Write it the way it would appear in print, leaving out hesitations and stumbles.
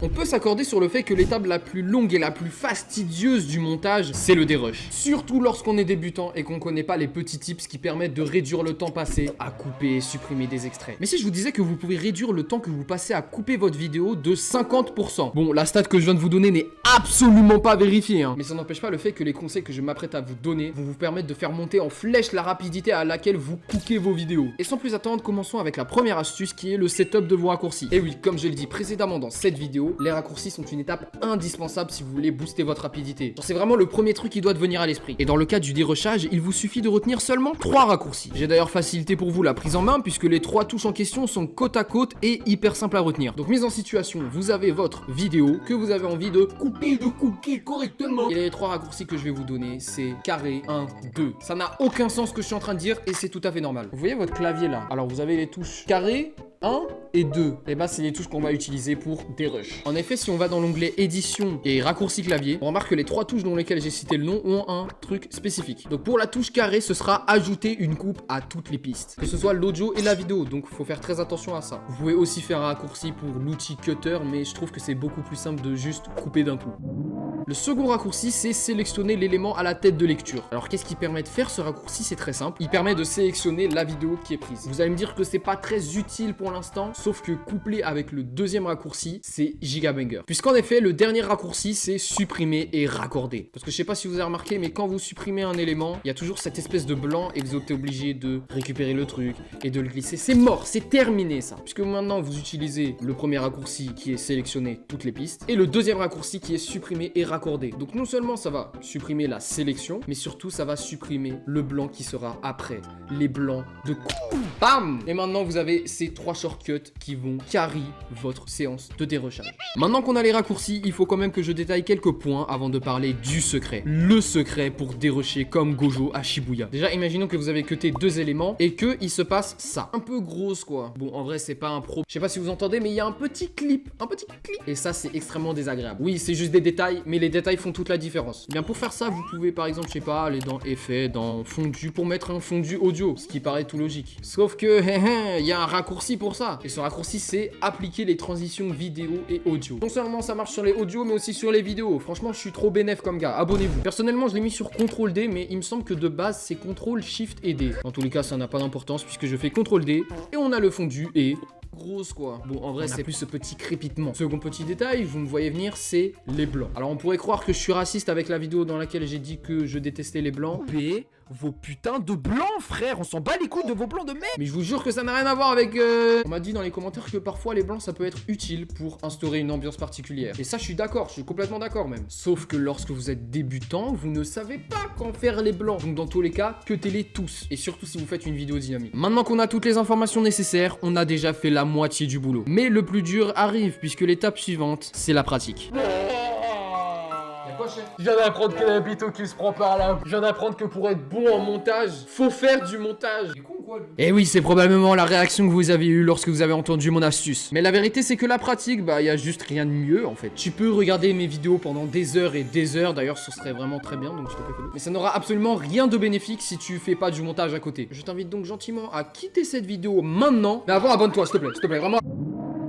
On peut s'accorder sur le fait que l'étape la plus longue et la plus fastidieuse du montage, c'est le dérush. Surtout lorsqu'on est débutant et qu'on connaît pas les petits tips qui permettent de réduire le temps passé à couper et supprimer des extraits. Mais si je vous disais que vous pouvez réduire le temps que vous passez à couper votre vidéo de 50%. Bon, la stat que je viens de vous donner n'est absolument pas vérifiée, hein. Mais ça n'empêche pas le fait que les conseils que je m'apprête à vous donner vont vous permettre de faire monter en flèche la rapidité à laquelle vous cookez vos vidéos. Et sans plus attendre, commençons avec la première astuce qui est le setup de vos raccourcis. Et oui, comme je l'ai dit précédemment dans cette vidéo, les raccourcis sont une étape indispensable si vous voulez booster votre rapidité. C'est vraiment le premier truc qui doit te venir à l'esprit. Et dans le cas du dérushage, il vous suffit de retenir seulement 3 raccourcis. J'ai d'ailleurs facilité pour vous la prise en main puisque les 3 touches en question sont côte à côte et hyper simples à retenir. Donc mise en situation, vous avez votre vidéo que vous avez envie de couper, correctement. Et les 3 raccourcis que je vais vous donner, c'est carré 1, 2. Ça n'a aucun sens ce que je suis en train de dire et c'est tout à fait normal. Vous voyez votre clavier là? Alors vous avez les touches carré, 1 et 2. Et bah c'est les touches qu'on va utiliser pour dérush. En effet, si on va dans l'onglet édition et raccourci clavier, on remarque que les 3 touches dans lesquelles j'ai cité le nom ont un truc spécifique. Donc pour la touche carré, ce sera ajouter une coupe à toutes les pistes, que ce soit l'audio et la vidéo. Donc faut faire très attention à ça. Vous pouvez aussi faire un raccourci pour l'outil cutter, mais je trouve que c'est beaucoup plus simple de juste couper d'un coup. Le second raccourci, c'est sélectionner l'élément à la tête de lecture. Alors qu'est-ce qui permet de faire ce raccourci? C'est très simple. Il permet de sélectionner la vidéo qui est prise. Vous allez me dire que c'est pas très utile pour l'instant, sauf que couplé avec le deuxième raccourci, c'est giga banger. Puisqu'en effet, le dernier raccourci, c'est supprimer et raccorder. Parce que je sais pas si vous avez remarqué, mais quand vous supprimez un élément, il y a toujours cette espèce de blanc et vous êtes obligé de récupérer le truc et de le glisser. C'est mort, c'est terminé ça. Puisque maintenant, vous utilisez le premier raccourci qui est sélectionner toutes les pistes et le deuxième raccourci qui est supprimer et raccorder. Donc non seulement ça va supprimer la sélection, mais surtout ça va supprimer le blanc qui sera après. Les blancs de bam! Et maintenant vous avez ces 3 shortcuts qui vont carry votre séance de dérushage. Maintenant qu'on a les raccourcis, il faut quand même que je détaille quelques points avant de parler du secret. Le secret pour dérusher comme Gojo à Shibuya. Déjà imaginons que vous avez cuté 2 éléments et que il se passe ça. Un peu grosse quoi. Bon en vrai c'est pas un pro. Je sais pas si vous entendez mais il y a un petit clip. Et ça c'est extrêmement désagréable. Oui c'est juste des détails mais les détails font toute la différence. Bien pour faire ça vous pouvez par exemple je sais pas aller dans effet, dans fondu pour mettre un fondu audio. Ce qui paraît tout logique. Sauf que il y a un raccourci pour ça. Et ce raccourci c'est appliquer les transitions vidéo et audio. Non seulement ça marche sur les audios mais aussi sur les vidéos. Franchement je suis trop bénef comme gars. Abonnez-vous. Personnellement je l'ai mis sur CTRL D mais il me semble que de base c'est CTRL SHIFT et D. Dans tous les cas ça n'a pas d'importance puisque je fais CTRL D et on a le fondu et grosse quoi. Bon en vrai c'est plus ce petit crépitement. Second petit détail, vous me voyez venir, c'est les blancs. Alors on pourrait croire que je suis raciste avec la vidéo dans laquelle j'ai dit que je détestais les blancs. Mais vos putains de blancs frère, on s'en bat les couilles de vos blancs de merde. Mais je vous jure que ça n'a rien à voir avec On m'a dit dans les commentaires que parfois les blancs ça peut être utile pour instaurer une ambiance particulière. Et ça je suis d'accord, je suis complètement d'accord même. Sauf que lorsque vous êtes débutant, vous ne savez pas quand faire les blancs. Donc dans tous les cas, cutez-les tous. Et surtout si vous faites une vidéo dynamique. Maintenant qu'on a toutes les informations nécessaires, on a déjà fait la moitié du boulot. Mais le plus dur arrive puisque l'étape suivante, c'est la pratique. Je viens d'apprendre que la bite qui se prend par là. Je viens d'apprendre que pour être bon en montage, faut faire du montage. C'est con quoi lui. Et oui, c'est probablement la réaction que vous avez eue lorsque vous avez entendu mon astuce. Mais la vérité, c'est que la pratique, bah, y a juste rien de mieux en fait. Tu peux regarder mes vidéos pendant des heures et des heures. D'ailleurs, ce serait vraiment très bien, donc je te fais. Mais ça n'aura absolument rien de bénéfique si tu fais pas du montage à côté. Je t'invite donc gentiment à quitter cette vidéo maintenant. Mais avant, abonne-toi, s'il te plaît, vraiment.